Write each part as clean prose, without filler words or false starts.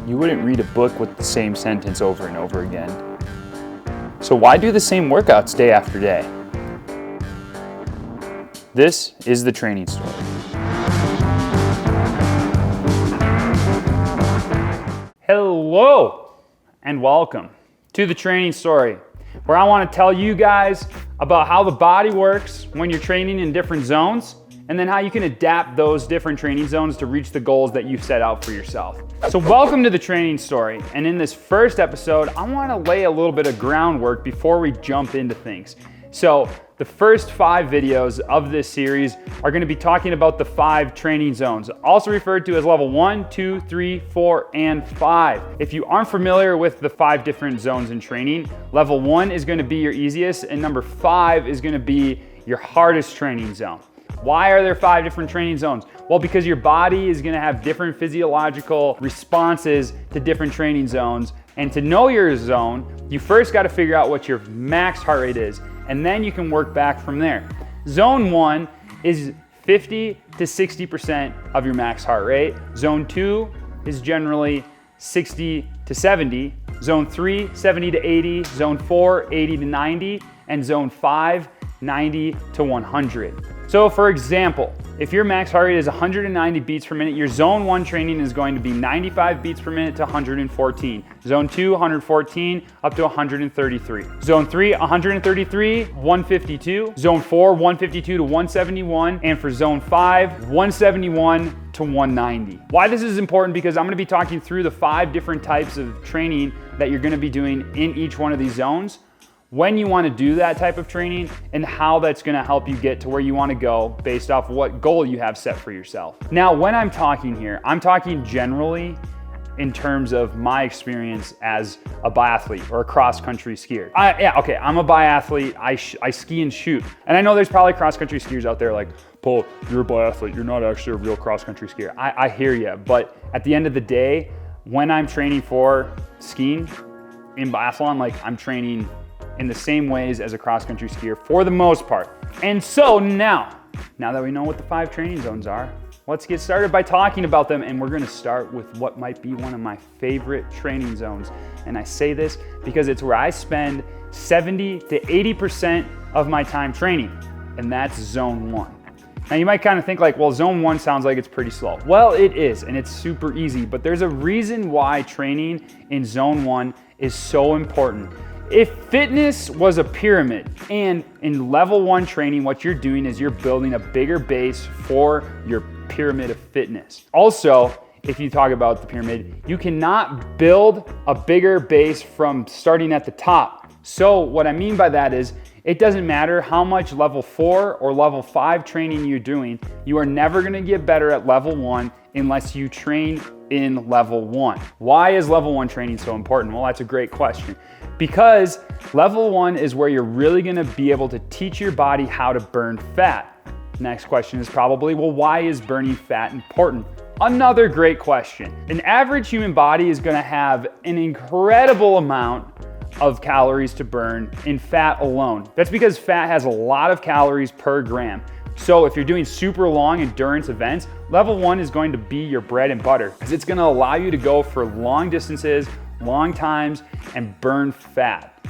you wouldn't read a book with the same sentence over and over again. So why do the same workouts day after day? This is the training story. Hello and welcome to the training story, where I want to tell you guys about how the body works when you're training in different zones, and then how you can adapt those different training zones to reach the goals that you've set out for yourself. So welcome to the training story. And in this first episode, I want to lay a little bit of groundwork before we jump into things. So the first 5 videos of this series are going to be talking about the 5 training zones, also referred to as level 1, 2, 3, 4, and 5. If you aren't familiar with the 5 different zones in training, level 1 is going to be your easiest, and number 5 is going to be your hardest training zone. Why are there 5 different training zones? Well, because your body is going to have different physiological responses to different training zones. And to know your zone, you first got to figure out what your max heart rate is, and then you can work back from there. Zone 1 is 50 to 60% of your max heart rate. Zone 2 is generally 60 to 70. Zone 3, 70 to 80. Zone 4, 80 to 90. And zone 5, 90 to 100. So for example, if your max heart rate is 190 beats per minute, your zone 1 training is going to be 95 beats per minute to 114. Zone 2, 114 up to 133. Zone 3, 133, 152. Zone 4, 152 to 171. And for zone 5, 171 to 190. Why this is important, because I'm going to be talking through the 5 different types of training that you're going to be doing in each one of these zones, when you want to do that type of training, and how that's going to help you get to where you want to go based off what goal you have set for yourself. Now, when I'm talking here, I'm talking generally in terms of my experience as a biathlete or a cross-country skier. I'm a biathlete. I ski and shoot. And I know there's probably cross-country skiers out there like, Paul, you're a biathlete. You're not actually a real cross-country skier. I hear you. But at the end of the day, when I'm training for skiing in biathlon, like I'm training in the same ways as a cross-country skier for the most part. And so now that we know what the 5 training zones are, let's get started by talking about them. And we're gonna start with what might be one of my favorite training zones. And I say this because it's where I spend 70 to 80% of my time training, and that's zone 1. Now you might kind of think like, well, zone 1 sounds like it's pretty slow. Well, it is, and it's super easy, but there's a reason why training in zone 1 is so important. If fitness was a pyramid, and in level 1 training, what you're doing is you're building a bigger base for your pyramid of fitness. Also, if you talk about the pyramid, you cannot build a bigger base from starting at the top. So what I mean by that is, it doesn't matter how much level 4 or level 5 training you're doing, you are never gonna get better at level 1 unless you train in level 1. Why is level 1 training so important? Well, that's a great question. Because level 1 is where you're really gonna be able to teach your body how to burn fat. Next question is probably, well, why is burning fat important? Another great question. An average human body is gonna have an incredible amount of calories to burn in fat alone. That's because fat has a lot of calories per gram. So if you're doing super long endurance events, level 1 is going to be your bread and butter, because it's gonna allow you to go for long distances, long times, and burn fat.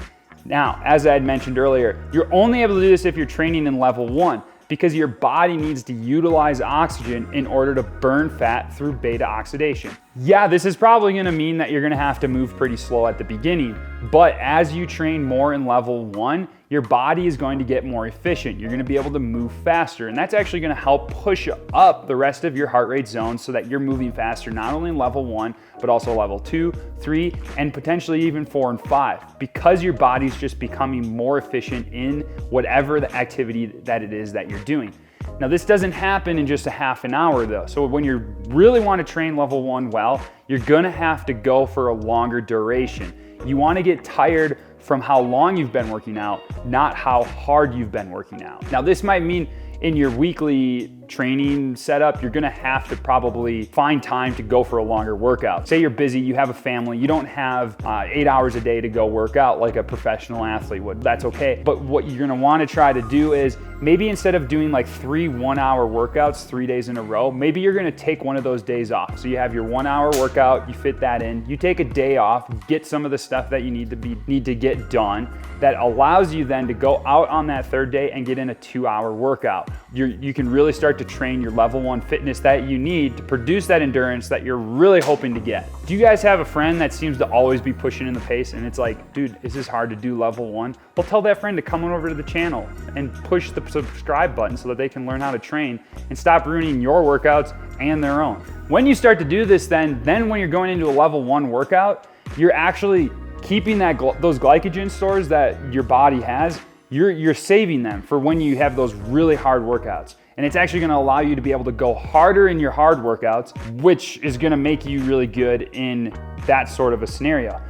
Now, as I had mentioned earlier, you're only able to do this if you're training in level 1, because your body needs to utilize oxygen in order to burn fat through beta oxidation. Yeah, this is probably gonna mean that you're gonna have to move pretty slow at the beginning, but as you train more in level 1, your body is going to get more efficient. You're gonna be able to move faster, and that's actually gonna help push up the rest of your heart rate zones so that you're moving faster, not only in level 1, but also level 2, 3, and potentially even 4 and 5, because your body's just becoming more efficient in whatever the activity that it is that you're doing. Now, this doesn't happen in just a half an hour though. So when you really want to train level 1 well, you're gonna have to go for a longer duration. You want to get tired from how long you've been working out, not how hard you've been working out. Now, this might mean in your weekly training setup, you're gonna have to probably find time to go for a longer workout. Say you're busy, you have a family, you don't have 8 hours a day to go work out like a professional athlete would. That's okay. But what you're gonna wanna try to do is maybe instead of doing like 3 1-hour workouts 3 days in a row, maybe you're gonna take one of those days off. So you have your 1-hour workout, you fit that in, you take a day off, get some of the stuff that you need to get done that allows you then to go out on that third day and get in a 2-hour workout. You can really start to train your level 1 fitness that you need to produce that endurance that you're really hoping to get. Do you guys have a friend that seems to always be pushing in the pace and it's like, dude, is this hard to do level 1? Well, tell that friend to come on over to the channel and push the subscribe button so that they can learn how to train and stop ruining your workouts and their own. When you start to do this, then when you're going into a level 1 workout, you're actually keeping those glycogen stores that your body has, you're saving them for when you have those really hard workouts. And it's actually gonna allow you to be able to go harder in your hard workouts, which is gonna make you really good in that sort of a scenario.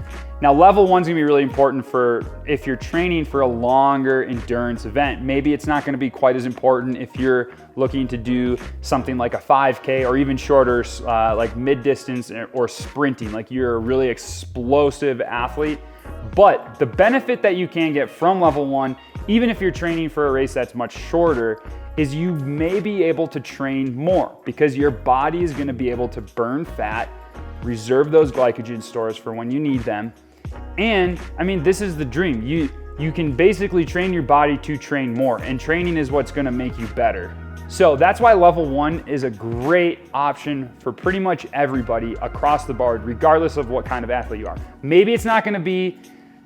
Now, level 1's gonna be really important for if you're training for a longer endurance event. Maybe it's not gonna be quite as important if you're looking to do something like a 5K or even shorter, like mid-distance or sprinting, like you're a really explosive athlete. But the benefit that you can get from level 1, even if you're training for a race that's much shorter, is you may be able to train more because your body is gonna be able to burn fat, reserve those glycogen stores for when you need them. And I mean, this is the dream. You can basically train your body to train more, and training is what's gonna make you better. So that's why level 1 is a great option for pretty much everybody across the board, regardless of what kind of athlete you are. Maybe it's not gonna be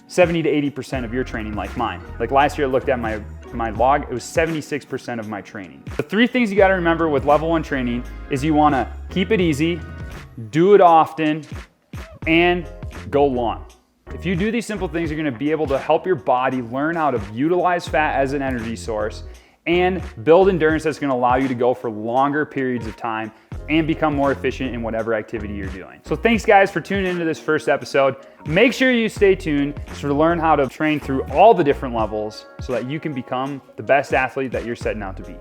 70 to 80% of your training like mine. Like last year I looked at my log, it was 76% of my training. The 3 things you gotta remember with level 1 training is you wanna keep it easy, do it often, and go long. If you do these simple things, you're gonna be able to help your body learn how to utilize fat as an energy source and build endurance that's gonna allow you to go for longer periods of time and become more efficient in whatever activity you're doing. So thanks guys for tuning into this first episode. Make sure you stay tuned to learn how to train through all the different levels so that you can become the best athlete that you're setting out to be.